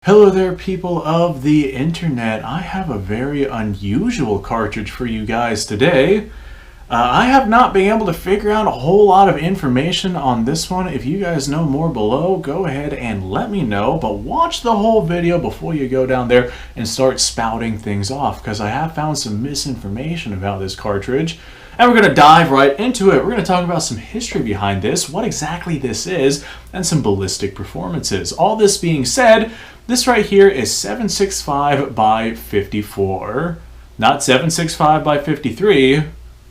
Hello there, people of the internet. I have a very unusual cartridge for you guys today. I have not been able to figure out a whole lot of information on this one. If you guys know more below, go ahead and let me know. But watch the whole video before you go down there and start spouting things off, because I have found some misinformation about this cartridge. And we're going to dive right into it. We're going to talk about some history behind this, what exactly this is, and some ballistic performances. All this being said, this right here is 765 by 54. Not 765 by 53.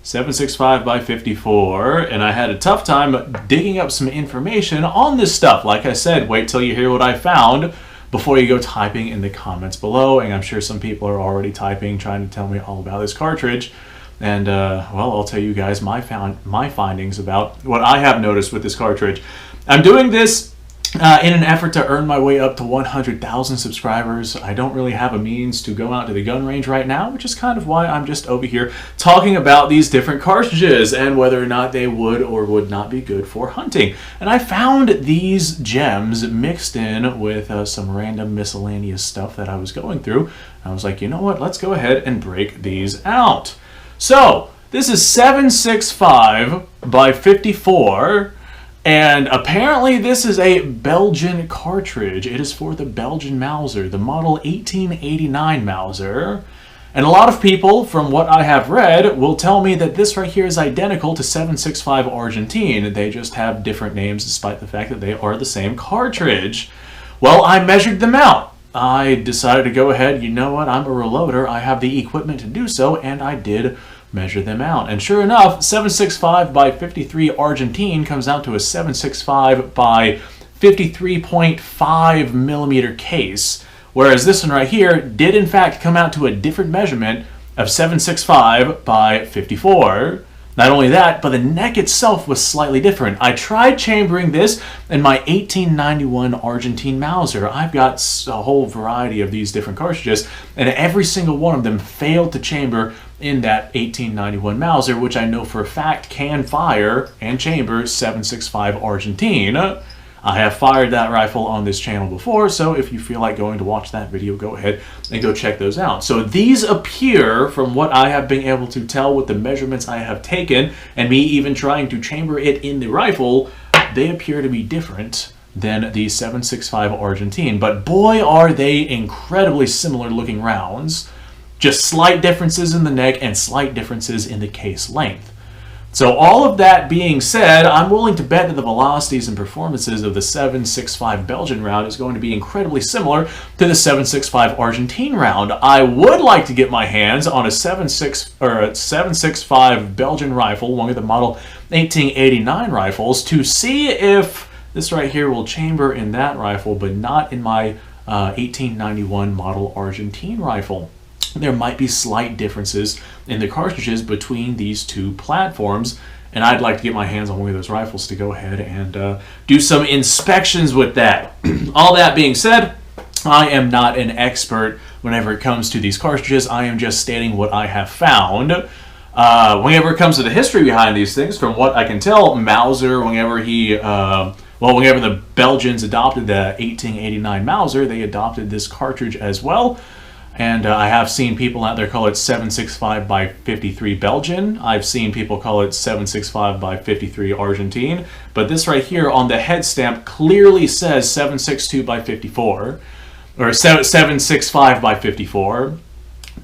765 by 54, and I had a tough time digging up some information on this stuff. Like I said, wait till you hear what I found before you go typing in the comments below, and I'm sure some people are already typing, trying to tell me all about this cartridge. And well, I'll tell you guys my findings about what I have noticed with this cartridge. I'm doing this in an effort to earn my way up to 100,000 subscribers. I don't really have a means to go out to the gun range right now, which is kind of why I'm just over here talking about these different cartridges and whether or not they would or would not be good for hunting. And I found these gems mixed in with some random miscellaneous stuff that I was going through. I was like, you know what, let's go ahead and break these out. So this is 765 by 54. And apparently this is a Belgian cartridge. It is for the Belgian Mauser, the model 1889 Mauser. And a lot of people, from what I have read, will tell me that this right here is identical to 765 Argentine. They just have different names despite the fact that they are the same cartridge. Well, I measured them out. I decided to go ahead, you know what, I'm a reloader, I have the equipment to do so, and I did measure them out. And sure enough, 765 by 53 Argentine comes out to a 765 by 53.5 millimeter case, whereas this one right here did in fact come out to a different measurement of 765 by 54. Not only that, but the neck itself was slightly different. I tried chambering this in my 1891 Argentine Mauser. I've got a whole variety of these different cartridges, and every single one of them failed to chamber in that 1891 Mauser, which I know for a fact can fire and chamber 765 Argentine. I have fired that rifle on this channel before, so if you feel like going to watch that video, go ahead and go check those out. So these appear, from what I have been able to tell with the measurements I have taken, and me even trying to chamber it in the rifle, they appear to be different than the 765 Argentine. But boy, are they incredibly similar looking rounds. Just slight differences in the neck and slight differences in the case length. So all of that being said, I'm willing to bet that the velocities and performances of the 765 Belgian round is going to be incredibly similar to the 765 Argentine round. I would like to get my hands on a 765 Belgian rifle, one of the model 1889 rifles, to see if this right here will chamber in that rifle, but not in my 1891 model Argentine rifle. There might be slight differences in the cartridges between these two platforms, and I'd like to get my hands on one of those rifles to go ahead and do some inspections with that. All that being said, I am not an expert whenever it comes to these cartridges. I am just stating what I have found. Whenever it comes to the history behind these things, from what I can tell, Mauser, whenever the Belgians adopted the 1889 Mauser, they adopted this cartridge as well. And I have seen people out there call it 765 by 53 Belgian. I've seen people call it 765 by 53 Argentine. But this right here on the head stamp clearly says 762 by 54, or 765 by 54.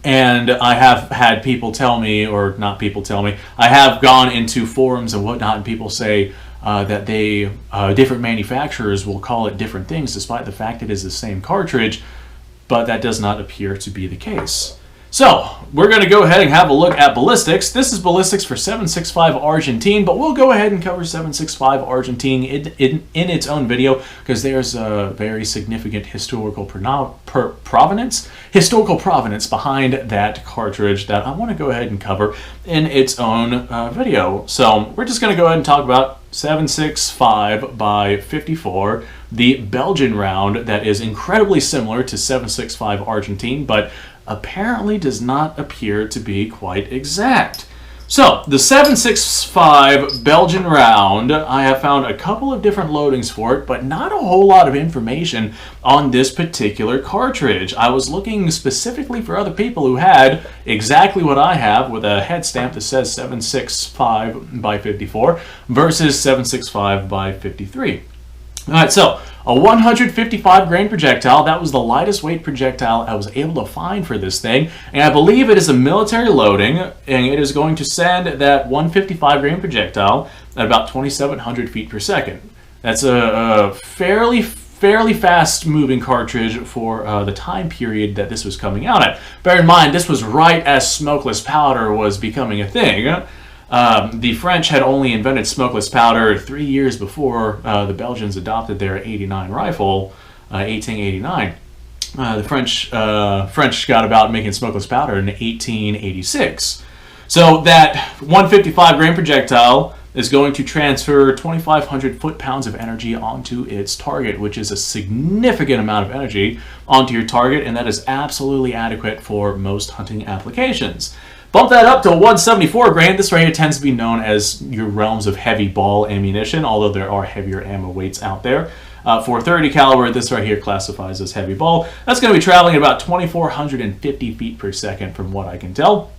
And I have had people tell me, or not people tell me, I have gone into forums and whatnot, and people say that different manufacturers will call it different things despite the fact it is the same cartridge. But that does not appear to be the case. So we're going to go ahead and have a look at ballistics. This is ballistics for 765 Argentine, but we'll go ahead and cover 765 Argentine in its own video, because there's a very significant historical provenance behind that cartridge that I want to go ahead and cover in its own video. So we're just going to go ahead and talk about 765 by 54, the Belgian round that is incredibly similar to 765 Argentine, but apparently does not appear to be quite exact. So, the 7.65 Belgian round, I have found a couple of different loadings for it, but not a whole lot of information on this particular cartridge. I was looking specifically for other people who had exactly what I have with a head stamp that says 7.65 by 54 versus 7.65 by 53. Alright, so a 155 grain projectile, that was the lightest weight projectile I was able to find for this thing, and I believe it is a military loading, and it is going to send that 155 grain projectile at about 2,700 feet per second. That's a fairly fast moving cartridge for the time period that this was coming out at. Bear in mind, this was right as smokeless powder was becoming a thing. The French had only invented smokeless powder 3 years before the Belgians adopted their 89 rifle, 1889. The French got about making smokeless powder in 1886. So that 155 grain projectile is going to transfer 2,500 foot-pounds of energy onto its target, which is a significant amount of energy onto your target, and that is absolutely adequate for most hunting applications. Bump that up to 174 grain. This right here tends to be known as your realms of heavy ball ammunition, although there are heavier ammo weights out there. For 30 caliber, this right here classifies as heavy ball. That's going to be traveling at about 2,450 feet per second from what I can tell.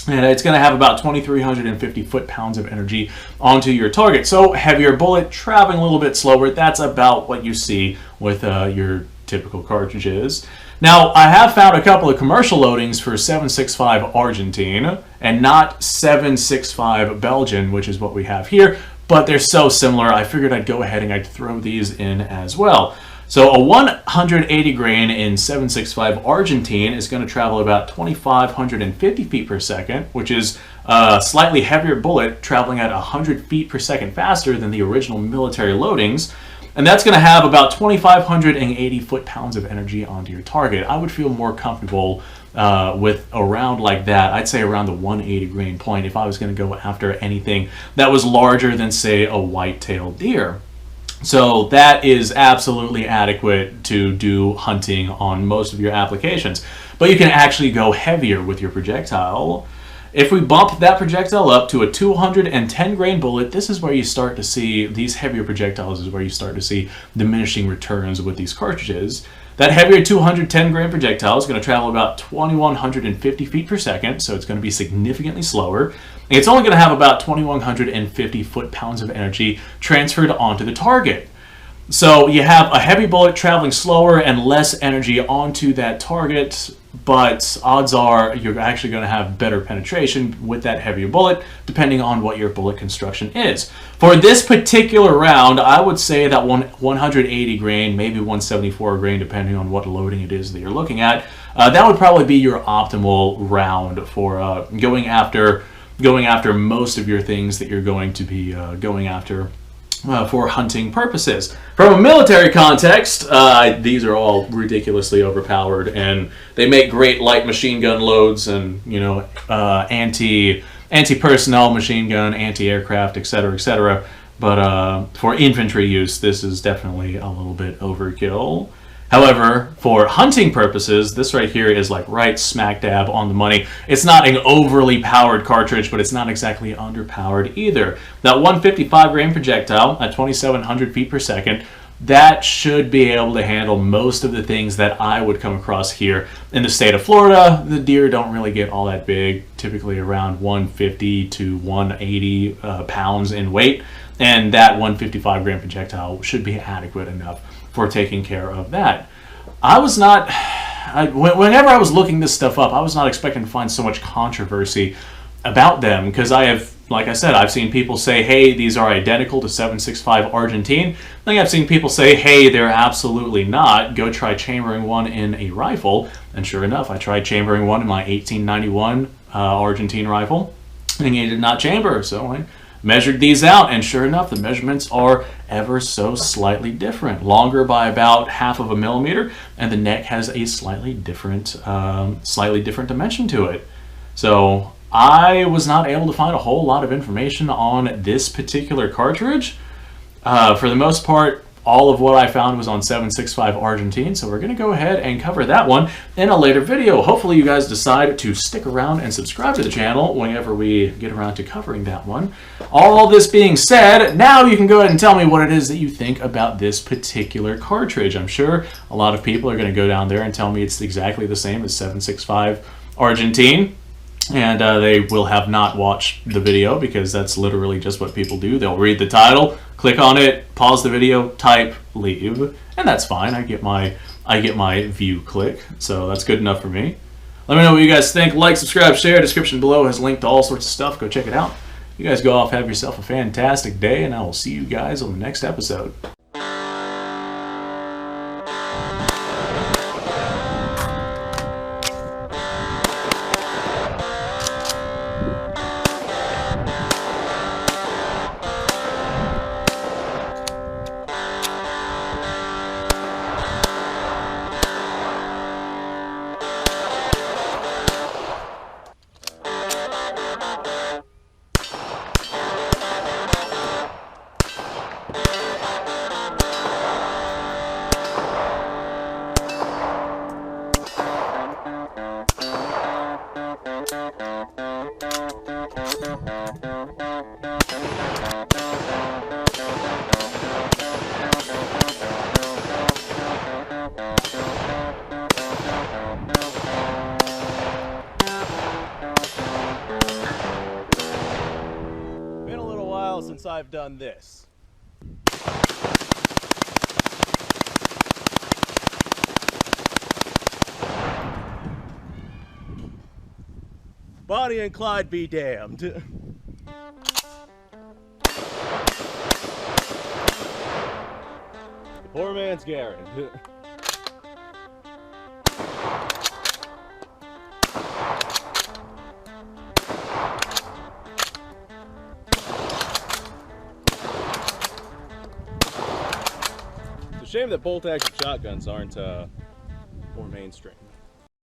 And it's going to have about 2,350 foot-pounds of energy onto your target. So heavier bullet, traveling a little bit slower. That's about what you see with your typical cartridges. Now, I have found a couple of commercial loadings for 7.65 Argentine and not 7.65 Belgian, which is what we have here, but they're so similar, I figured I'd go ahead and I'd throw these in as well. So a 180 grain in 7.65 Argentine is going to travel about 2,550 feet per second, which is a slightly heavier bullet traveling at 100 feet per second faster than the original military loadings. And that's going to have about 2,580 foot-pounds of energy onto your target. I would feel more comfortable with a round like that. I'd say around the 180 grain point if I was going to go after anything that was larger than, say, a white-tailed deer. So that is absolutely adequate to do hunting on most of your applications. But you can actually go heavier with your projectile. If we bump that projectile up to a 210 grain bullet, this is where you start to see, these heavier projectiles is where you start to see diminishing returns with these cartridges. That heavier 210 grain projectile is going to travel about 2,150 feet per second, so it's going to be significantly slower. And it's only going to have about 2,150 foot-pounds of energy transferred onto the target. So you have a heavy bullet traveling slower and less energy onto that target, but odds are you're actually going to have better penetration with that heavier bullet, depending on what your bullet construction is. For this particular round, I would say that 180 grain, maybe 174 grain, depending on what loading it is that you're looking at, that would probably be your optimal round for going after most of your things that you're going to be going after for hunting purposes. From a military context, these are all ridiculously overpowered, and they make great light machine gun loads and, you know, anti-personnel machine gun, anti-aircraft, etc., etc. But for infantry use, this is definitely a little bit overkill. However, for hunting purposes, this right here is like right smack dab on the money. It's not an overly powered cartridge, but it's not exactly underpowered either. That 155 grain projectile at 2,700 feet per second, that should be able to handle most of the things that I would come across here in the state of Florida. The deer don't really get all that big, typically around 150 to 180 pounds in weight, and that 155 grain projectile should be adequate enough for taking care of that. Whenever I was looking this stuff up, I was not expecting to find so much controversy about them, because like I said, I've seen people say, hey, these are identical to 7.65 Argentine. Then I've seen people say, hey, they're absolutely not. Go try chambering one in a rifle. And sure enough, I tried chambering one in my 1891 Argentine rifle, and it did not chamber. So I measured these out, and sure enough, the measurements are ever so slightly different. Longer by about 1/2 of a millimeter, and the neck has a slightly different dimension to it. So I was not able to find a whole lot of information on this particular cartridge. For the most part, All of what I found was on 765 Argentine, so we're going to go ahead and cover that one in a later video. Hopefully you guys decide to stick around and subscribe to the channel whenever we get around to covering that one. All this being said, now you can go ahead and tell me what it is that you think about this particular cartridge. I'm sure a lot of people are going to go down there and tell me it's exactly the same as 765 Argentine. And they will have not watched the video, because that's literally just what people do. They'll read the title, click on it, pause the video, type, leave, and that's fine. I get my view click, so that's good enough for me. Let me know what you guys think. Like, subscribe, share. Description below has linked to all sorts of stuff. Go check it out. You guys go off, have yourself a fantastic day, and I will see you guys on the next episode. Been a little while since I've done this. Bonnie and Clyde be damned. The poor man's Garen. It's a shame that bolt-action shotguns aren't more mainstream.